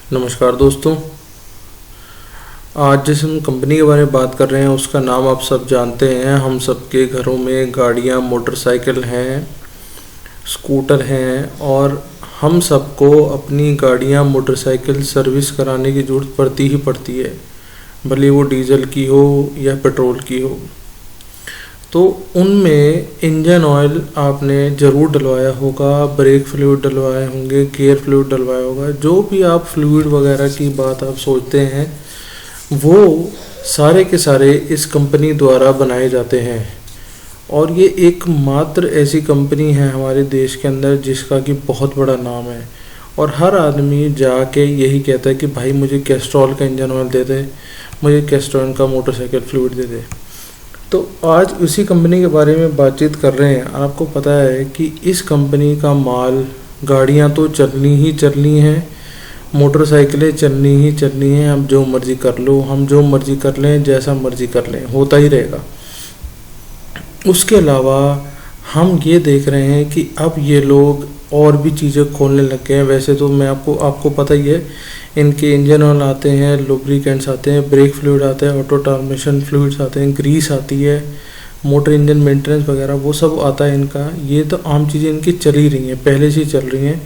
नमस्कार दोस्तों। आज जिस हम कंपनी के बारे में बात कर रहे हैं उसका नाम आप सब जानते हैं। हम सबके घरों में गाड़ियां, मोटरसाइकिल हैं, स्कूटर हैं और हम सबको अपनी गाड़ियां, मोटरसाइकिल सर्विस कराने की ज़रूरत पड़ती ही पड़ती है, भले वो डीजल की हो या पेट्रोल की हो। तो उनमें इंजन ऑयल आपने ज़रूर डलवाया होगा, ब्रेक फ्लूइड डलवाए होंगे, गियर फ्लूइड डलवाया होगा। जो भी आप फ्लूइड वगैरह की बात आप सोचते हैं वो सारे के सारे इस कंपनी द्वारा बनाए जाते हैं। और ये एकमात्र ऐसी कंपनी है हमारे देश के अंदर जिसका कि बहुत बड़ा नाम है। और हर आदमी जाके यही कहता है कि भाई मुझे कैस्ट्रॉल का इंजन ऑयल दे दे, मुझे कैस्ट्रॉल का मोटरसाइकिल फ्लूइड दे दे। तो आज उसी कंपनी के बारे में बातचीत कर रहे हैं। आपको पता है कि इस कंपनी का माल, गाड़ियां तो चलनी ही चलनी हैं, मोटरसाइकिलें चलनी ही चलनी हैं। हम जो मर्ज़ी कर लो, हम जो मर्ज़ी कर लें, जैसा मर्ज़ी कर लें, होता ही रहेगा। उसके अलावा हम ये देख रहे हैं कि अब ये लोग और भी चीज़ें खोलने लग गए हैं। वैसे तो मैं आपको पता ही है, इनके इंजन ऑयल आते हैं, लुब्रिकेंट्स आते हैं, ब्रेक फ्लूइड आता है, ऑटो ट्रांसमिशन फ्लूइड्स आते हैं, ग्रीस आती है, मोटर इंजन मेंटेनेंस वगैरह वो सब आता है इनका। ये तो आम चीज़ें इनकी चल ही रही हैं, पहले से ही चल रही हैं।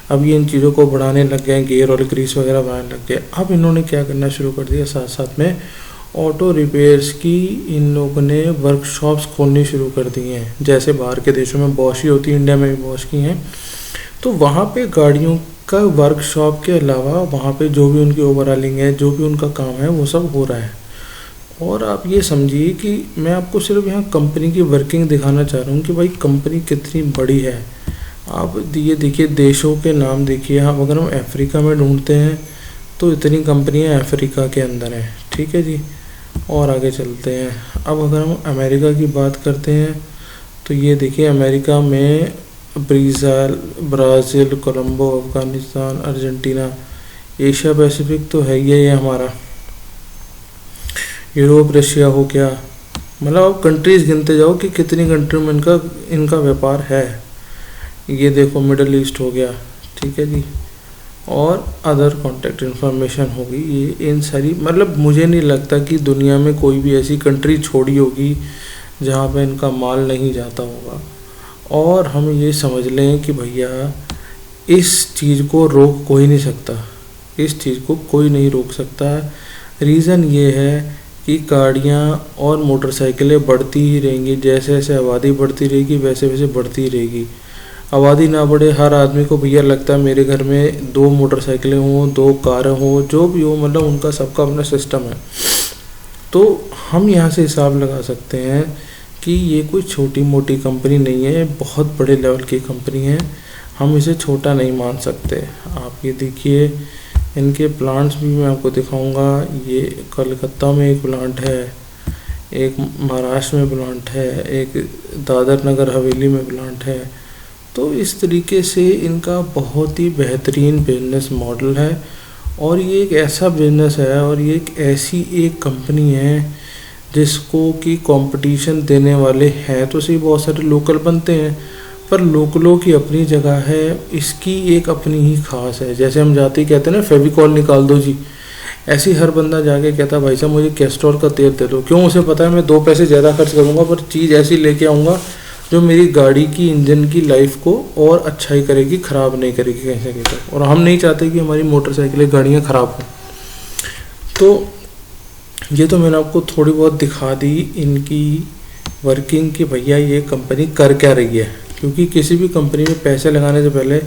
अब ये इन चीज़ों को बढ़ाने लग गए हैं, गियर और ग्रीस वगैरह बनाने लग गए। अब इन्होंने क्या करना शुरू कर दिया, साथ साथ में ऑटो रिपेयर्स की इन लोगों ने वर्कशॉप्स खोलनी शुरू कर दी हैं। जैसे बाहर के देशों में बॉश ही होती है, इंडिया में भी बॉश की हैं। तो वहाँ पे गाड़ियों का वर्कशॉप के अलावा वहाँ पे जो भी उनकी ओवरऑलिंग है, जो भी उनका काम है, वो सब हो रहा है। और आप ये समझिए कि मैं आपको सिर्फ यहाँ कंपनी की वर्किंग दिखाना चाह रहा हूँ कि भाई कंपनी कितनी बड़ी है। आप ये देखिए, देशों के नाम देखिए। हम अगर हम अफ्रीका में ढूंढते हैं तो इतनी कंपनियाँ अफ्रीका के अंदर हैं, ठीक है जी। और आगे चलते हैं। अब अगर हम अमेरिका की बात करते हैं तो ये देखिए, अमेरिका में Brazil, Colombo, Afghanistan, Argentina. Asia Pacific तो है ही है हमारा। यूरोप, रशिया हो गया। मतलब आप कंट्रीज़ गिनते जाओ कि कितनी कंट्री में इनका व्यापार है। ये देखो, मिडल ईस्ट हो गया, ठीक है जी। और अदर कॉन्टैक्ट इन्फॉर्मेशन होगी। ये इन सारी, मतलब मुझे नहीं लगता कि दुनिया में कोई भी ऐसी कंट्री छोड़ी होगी जहाँ पे इनका माल नहीं जाता होगा। और हम ये समझ लें कि भैया इस चीज़ को रोक कोई नहीं सकता, इस चीज़ को कोई नहीं रोक सकता। रीज़न ये है कि गाड़ियाँ और मोटरसाइकिलें बढ़ती ही रहेंगी। जैसे जैसे आबादी बढ़ती रहेगी वैसे वैसे बढ़ती ही रहेगी। आबादी ना बढ़े, हर आदमी को भैया लगता है मेरे घर में 2 मोटरसाइकिलें हों, 2 कारें हों, जो भी हो, मतलब उनका सबका अपना सिस्टम है। तो हम यहाँ से हिसाब लगा सकते हैं कि ये कोई छोटी मोटी कंपनी नहीं है, बहुत बड़े लेवल की कंपनी है। हम इसे छोटा नहीं मान सकते। आप ये देखिए, इनके प्लांट्स भी मैं आपको दिखाऊंगा। ये कलकत्ता में एक प्लांट है, एक महाराष्ट्र में प्लांट है, एक दादर नगर हवेली में प्लांट है। तो इस तरीके से इनका बहुत ही बेहतरीन बिजनेस मॉडल है। और ये एक ऐसा बिजनेस है और ये एक ऐसी एक कंपनी है जिसको कि कंपटीशन देने वाले हैं तो सही, बहुत सारे लोकल बनते हैं, पर लोकलों की अपनी जगह है, इसकी एक अपनी ही खास है। जैसे हम जाते ही कहते हैं ना, फेविकॉल निकाल दो जी, ऐसी हर बंदा जाके कहता भाई साहब मुझे कैस्ट्रॉल का तेल दे दो। क्यों? उसे पता है मैं 2 पैसे ज़्यादा खर्च करूँगा पर चीज़ ऐसी लेके आऊँगा जो मेरी गाड़ी की इंजन की लाइफ को और अच्छा ही करेगी, ख़राब नहीं करेगी कहीं से कहीं तक। और हम नहीं चाहते कि हमारी मोटरसाइकिलें, गाड़ियाँ ख़राब हों। तो ये तो मैंने आपको थोड़ी बहुत दिखा दी इनकी वर्किंग कि भैया ये कंपनी कर क्या रही है। क्योंकि किसी भी कंपनी में पैसे लगाने से पहले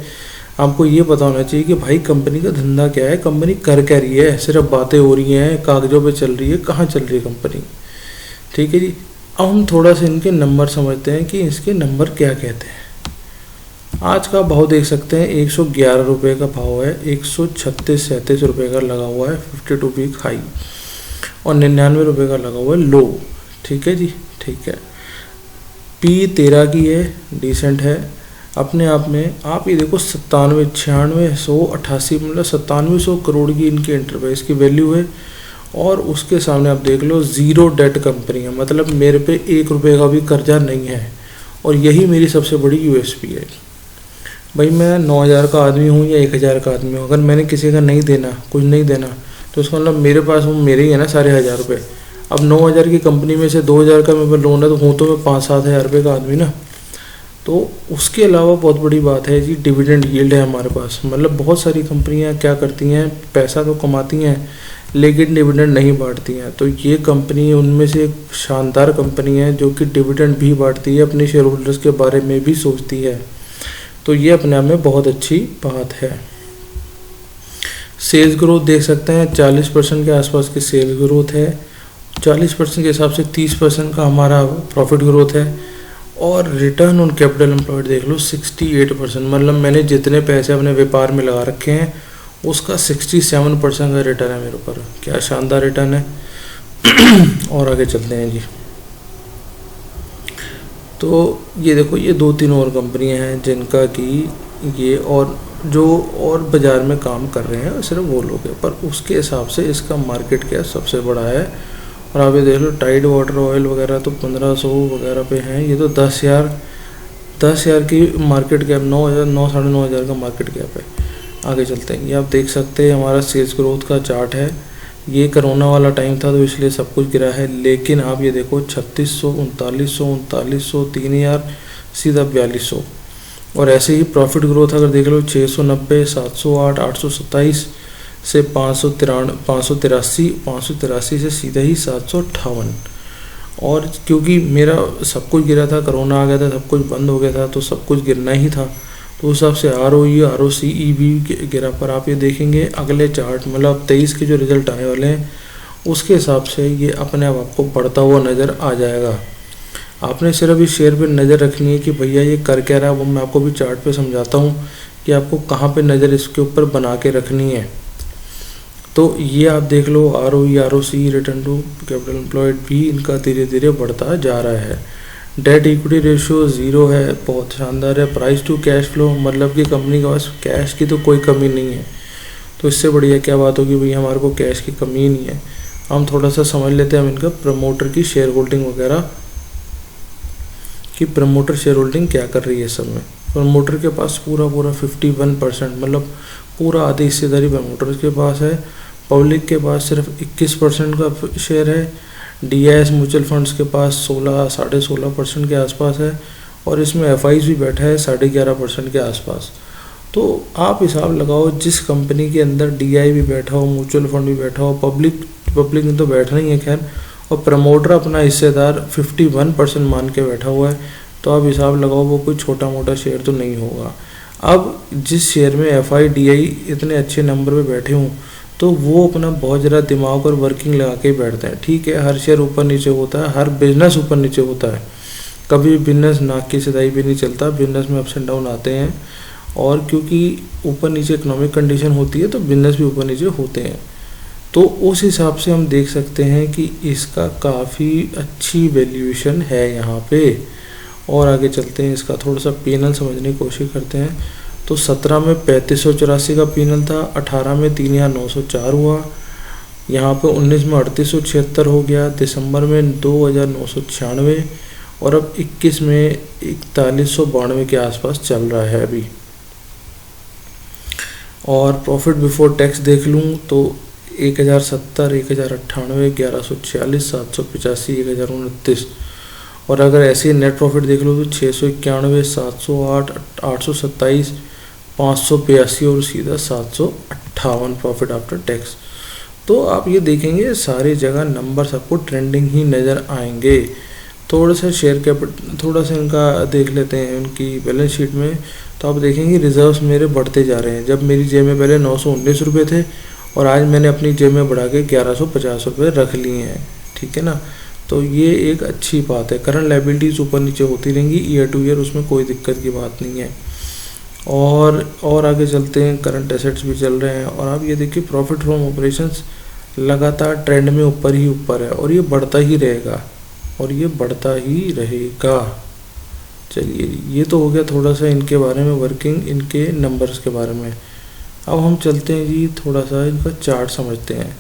आपको ये पता होना चाहिए कि भाई कंपनी का धंधा क्या है, कंपनी कर क्या रही है। सिर्फ बातें हो रही हैं, कागज़ों पे चल रही है, कहाँ चल रही है कंपनी, ठीक है जी। अब हम थोड़ा सा इनके नंबर समझते हैं कि इसके नंबर क्या कहते हैं। आज का भाव देख सकते हैं, 111 रुपये का भाव है, 136-37 रुपये का लगा हुआ है 52 वीक हाई, और 99 रुपये का लगा हुआ है लो, ठीक है जी, ठीक है। P13 की है, डिसेंट है अपने आप में। आप ये देखो 97-96-188, मतलब 9700 करोड़ की इनकी एंटरप्राइज की वैल्यू है। और उसके सामने आप देख लो, ज़ीरो डेट कंपनी है, मतलब मेरे पे 1 रुपये का भी कर्जा नहीं है। और यही मेरी सबसे बड़ी यूएसपी है। भाई मैं 9,000 का आदमी हूँ या 1,000 का आदमी हूँ, अगर मैंने किसी का नहीं देना, कुछ नहीं देना, तो उसका मतलब मेरे पास वो मेरे ही है ना सारे 1,000 रुपये। अब 9,000 की कंपनी में से 2,000 का मेरे पास लोन है, तो हूँ तो मैं 5-7 हज़ार रुपये का आदमी ना। तो उसके अलावा बहुत बड़ी बात है जी, डिविडेंड यील्ड है हमारे पास। मतलब बहुत सारी कंपनियां क्या करती हैं, पैसा तो कमाती हैं लेकिन डिविडेंड नहीं बांटती हैं। तो ये कंपनी उनमें से एक शानदार कंपनी है जो कि डिविडेंड भी बांटती है, अपने शेयर होल्डर्स के बारे में भी सोचती है। तो ये अपने आप में बहुत अच्छी बात है। सेल्स ग्रोथ देख सकते हैं, 40% के आसपास की सेल्स ग्रोथ है। 40% के हिसाब से 30% का हमारा प्रॉफिट ग्रोथ है। और रिटर्न ऑन कैपिटल एम्प्लॉयड देख लो 68%। मतलब मैंने जितने पैसे अपने व्यापार में लगा रखे हैं उसका 67% का रिटर्न है मेरे ऊपर। क्या शानदार रिटर्न है। और आगे चलते हैं जी। तो ये देखो, ये 2-3 और कंपनियां हैं जिनका कि ये और जो और बाज़ार में काम कर रहे हैं सिर्फ वो लोग हैं, पर उसके हिसाब से इसका मार्केट क्या सबसे बड़ा है। और आप ये देख लो, टाइड वाटर ऑयल वगैरह तो 1500 वगैरह पे हैं, ये तो 10,000 की मार्केट कैप, 9,000 साढ़े 9,000 का मार्केट कैप है। आगे चलते हैं, ये आप देख सकते हैं हमारा सेल्स ग्रोथ का चार्ट है। ये कोरोना वाला टाइम था तो इसलिए सब कुछ गिरा है, लेकिन आप ये देखो 3600, 3900, 3,000, सीधा 4200। और ऐसे ही प्रॉफिट ग्रोथ अगर देख लो 690, 708, 827 से 583 से सीधा ही 758। और क्योंकि मेरा सब कुछ गिरा था, कोरोना आ गया था, सब कुछ बंद हो गया था, तो सब कुछ गिरना ही था, तो उस हिसाब से ROE भी गिरा। पर आप ये देखेंगे अगले चार्ट, मतलब 23 के जो रिजल्ट आने वाले हैं उसके हिसाब से ये अपने आप आपको बढ़ता हुआ नज़र आ जाएगा। आपने सिर्फ इस शेयर पे नज़र रखनी है कि भैया ये कर क्या रहा है, वो मैं आपको भी चार्ट पे समझाता हूँ कि आपको कहाँ पे नज़र इसके ऊपर बना के रखनी है। तो ये आप देख लो, ROE return to capital employed भी इनका धीरे धीरे बढ़ता जा रहा है। डेट इक्विटी रेशियो 0 है, बहुत शानदार है। प्राइस टू कैश फ्लो, मतलब कि कंपनी के पास कैश की तो कोई कमी नहीं है। तो इससे बढ़िया क्या बात होगी भैया, हमारे को कैश की कमी ही नहीं है। हम थोड़ा सा समझ लेते हैं हम इनका प्रमोटर की शेयर होल्डिंग वगैरह, कि प्रमोटर शेयर होल्डिंग क्या कर रही है सब में। प्रमोटर के पास पूरा 51%, मतलब पूरा आधी हिस्सेदारी प्रमोटर के पास है। पब्लिक के पास सिर्फ 21% का शेयर है। DIS म्यूचुअल फंड्स के पास 16-16.5% के आसपास है। और इसमें FIs भी बैठा है 11.5% के आसपास। तो आप हिसाब लगाओ, जिस कंपनी के अंदर DI भी बैठा हो, म्यूचुअल फंड भी बैठा हो, पब्लिक में तो बैठना ही है खैर, और प्रमोटर अपना हिस्सेदार 51% मान के बैठा हुआ है, तो आप हिसाब लगाओ वो कोई छोटा मोटा शेयर तो नहीं होगा। अब जिस शेयर में FI DI इतने अच्छे नंबर पे बैठे हों, तो वो अपना बहुत ज़्यादा दिमाग और वर्किंग लगा के बैठते हैं। ठीक है, हर शेयर ऊपर नीचे होता है, हर बिजनेस ऊपर नीचे होता है, कभी बिजनेस नाक की सिधाई भी नहीं चलता, बिजनेस में अप्स एंड डाउन आते हैं। और क्योंकि ऊपर नीचे इकोनॉमिक कंडीशन होती है तो बिजनेस भी ऊपर नीचे होते हैं। तो उस हिसाब से हम देख सकते हैं कि इसका काफ़ी अच्छी वैल्यूएशन है यहाँ पे। और आगे चलते हैं, इसका थोड़ा सा P&L समझने की कोशिश करते हैं। तो 17 में 3584 का P&L था, 18 में 3904 हुआ, यहाँ पे 19 में 3876 हो गया, दिसंबर में 2996, और अब 21 में 4192 के आसपास चल रहा है अभी। और प्रॉफिट बिफोर टैक्स देख लूँ तो 1070, 1098, 1146, 785, 1029। और अगर ऐसे नेट प्रॉफिट देख लो तो 691, 708, 827, 582 और सीधा 758 प्रॉफिट आफ्टर टैक्स। तो आप ये देखेंगे सारी जगह नंबर सबको ट्रेंडिंग ही नज़र आएंगे। थोड़ा सा शेयर कैपिटल, थोड़ा सा इनका देख लेते हैं उनकी बैलेंस शीट में, तो आप देखेंगे रिजर्व्स मेरे बढ़ते जा रहे हैं। जब मेरी जेब में पहले 919 रुपये थे और आज मैंने अपनी जेब में बढ़ा के 1150 रुपये रख लिए हैं। ठीक है ना, तो ये एक अच्छी बात है। करंट लायबिलिटीज़ ऊपर नीचे होती रहेंगी ईयर टू ईयर, उसमें कोई दिक्कत की बात नहीं है। और आगे चलते हैं, करंट एसेट्स भी चल रहे हैं। और आप ये देखिए प्रॉफिट फ्रॉम ऑपरेशंस लगातार ट्रेंड में ऊपर ही ऊपर है, और ये बढ़ता ही रहेगा, और ये बढ़ता ही रहेगा। चलिए, ये तो हो गया थोड़ा सा इनके बारे में, वर्किंग इनके नंबर्स के बारे में। अब हम चलते हैं जी, थोड़ा सा इनका चार्ट समझते हैं।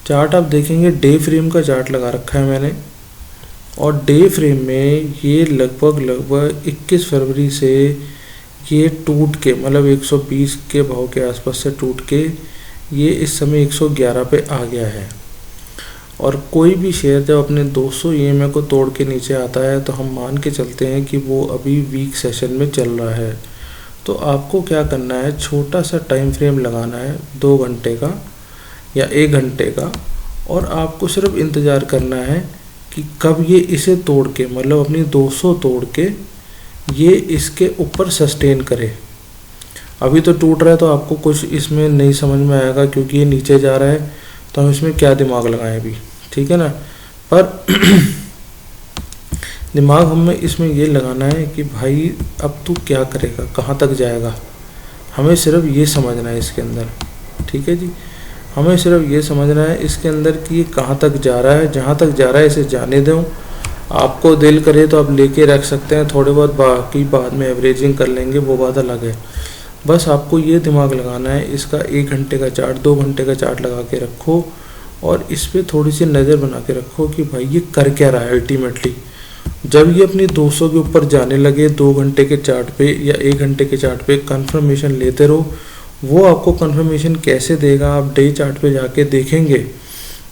चार्ट आप देखेंगे, डे फ्रेम का चार्ट लगा रखा है मैंने, और डे फ्रेम में ये लगभग 21 फरवरी से ये टूट के मतलब 120 के भाव के आसपास से टूट के ये इस समय 111 पे आ गया है। और कोई भी शेयर जब अपने 200 EMA को तोड़ के नीचे आता है तो हम मान के चलते हैं कि वो अभी वीक सेशन में चल रहा है। तो आपको क्या करना है, छोटा सा टाइम फ्रेम लगाना है 2 घंटे का या 1 घंटे का, और आपको सिर्फ इंतज़ार करना है कि कब ये इसे तोड़ के मतलब अपनी 200 तोड़ के ये इसके ऊपर सस्टेन करे। अभी तो टूट रहा है तो आपको कुछ इसमें नहीं समझ में आएगा क्योंकि ये नीचे जा रहा है, तो हम इसमें क्या दिमाग लगाएं अभी, ठीक है ना। पर दिमाग हमें इसमें ये लगाना है कि भाई अब तू क्या करेगा, कहाँ तक जाएगा, हमें सिर्फ ये समझना है इसके अंदर, ठीक है जी। हमें सिर्फ ये समझना है इसके अंदर कि ये कहाँ तक जा रहा है, जहाँ तक जा रहा है इसे जाने दो। आपको दिल करे तो आप लेके रख सकते हैं थोड़े बहुत, बाकी बाद में एवरेजिंग कर लेंगे, वो बात अलग है। बस आपको ये दिमाग लगाना है, इसका 1 घंटे का चार्ट 2 घंटे का चार्ट लगा के रखो और इस पर थोड़ी सी नज़र बना के रखो कि भाई ये कर क्या रहा है। अल्टीमेटली जब ये अपनी 200 के ऊपर जाने लगे 2 घंटे के चार्ट पे या 1 घंटे के चार्ट पे कंफर्मेशन लेते रहो। वो आपको कंफर्मेशन कैसे देगा, आप डे चार्ट पे जाके देखेंगे।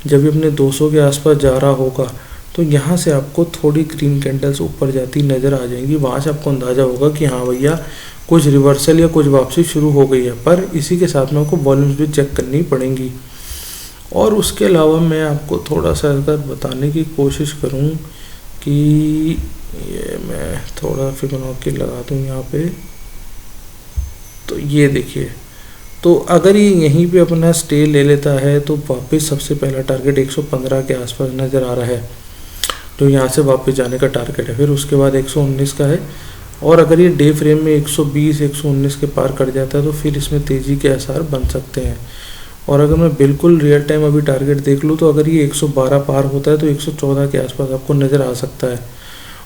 जब ये अपने 200 के आसपास जा रहा होगा तो यहाँ से आपको थोड़ी ग्रीन कैंडल्स ऊपर जाती नज़र आ जाएंगी। वहाँ से आपको अंदाज़ा होगा कि हाँ भैया कुछ रिवर्सल या कुछ वापसी शुरू हो गई है। पर इसी के साथ में आपको वॉल्यूम्स भी चेक करनी पड़ेंगी। और उसके अलावा मैं आपको थोड़ा सा अगर बताने की कोशिश करूँ कि ये मैं थोड़ा फिबोनाची लगा दूँ यहाँ पे, तो ये देखिए, तो अगर ये यहीं पे अपना स्टे ले लेता है तो वापस सबसे पहला टारगेट 115 के आसपास नज़र आ रहा है, तो यहाँ से वापस जाने का टारगेट है। फिर उसके बाद 119 का है, और अगर ये डे फ्रेम में 120 119 के पार कर जाता है तो फिर इसमें तेज़ी के आसार बन सकते हैं। और अगर मैं बिल्कुल रियल टाइम अभी टारगेट देख लूँ तो अगर ये 112 पार होता है तो 114 के आसपास आपको नज़र आ सकता है।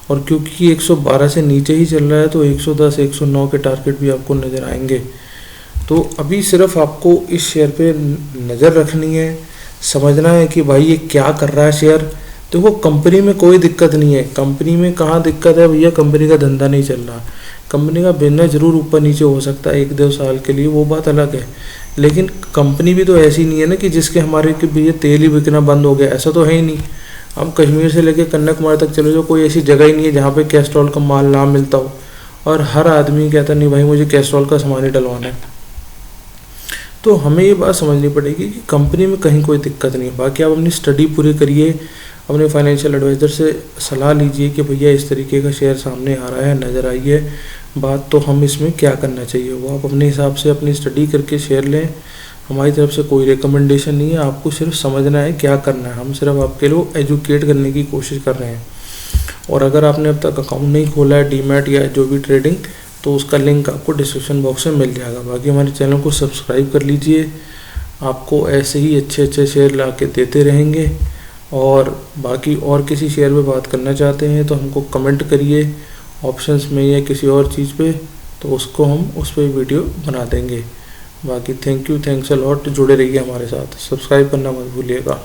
और क्योंकि 112 से नीचे ही चल रहा है तो 110 109 के टारगेट भी आपको नज़र आएंगे। तो अभी सिर्फ आपको इस शेयर पे नज़र रखनी है, समझना है कि भाई ये क्या कर रहा है शेयर। देखो कंपनी में कोई दिक्कत नहीं है, कंपनी में कहाँ दिक्कत है भैया, कंपनी का धंधा नहीं चल रहा। कंपनी का बिजनेस जरूर ऊपर नीचे हो सकता है 1-2 साल के लिए, वो बात अलग है, लेकिन कंपनी भी तो ऐसी नहीं है ना कि जिसके हमारे कि भैया तेल ही बिकना बंद हो गया, ऐसा तो है ही नहीं। हम कश्मीर से लेकर कन्याकुमारी तक चले जाओ, कोई ऐसी जगह ही नहीं है जहाँ पे कैस्ट्रॉल का माल ना मिलता हो, और हर आदमी कहता नहीं भाई मुझे कैस्ट्रॉल का सामान ही डलवाना है। तो हमें ये बात समझनी पड़ेगी कि कंपनी में कहीं कोई दिक्कत नहीं है। बाकी आप अपनी स्टडी पूरी करिए, अपने फाइनेंशियल एडवाइज़र से सलाह लीजिए कि भैया इस तरीके का शेयर सामने आ रहा है, नज़र आई है बात, तो हम इसमें क्या करना चाहिए। वो आप अपने हिसाब से अपनी स्टडी करके शेयर लें। हमारी तरफ से कोई रिकमेंडेशन नहीं है, आपको सिर्फ समझना है क्या करना है। हम सिर्फ आपके लिए एजुकेट करने की कोशिश कर रहे हैं। और अगर आपने अब तक अकाउंट नहीं खोला है डीमैट या जो भी ट्रेडिंग, तो उसका लिंक आपको डिस्क्रिप्शन बॉक्स में मिल जाएगा। बाकी हमारे चैनल को सब्सक्राइब कर लीजिए, आपको ऐसे ही अच्छे अच्छे शेयर ला के देते रहेंगे। और बाकी और किसी शेयर पे बात करना चाहते हैं तो हमको कमेंट करिए ऑप्शंस में या किसी और चीज़ पे, तो उसको हम उस पर वीडियो बना देंगे। बाकी थैंक्स अ लॉट, जुड़े रहिए हमारे साथ, सब्सक्राइब करना मत भूलिएगा।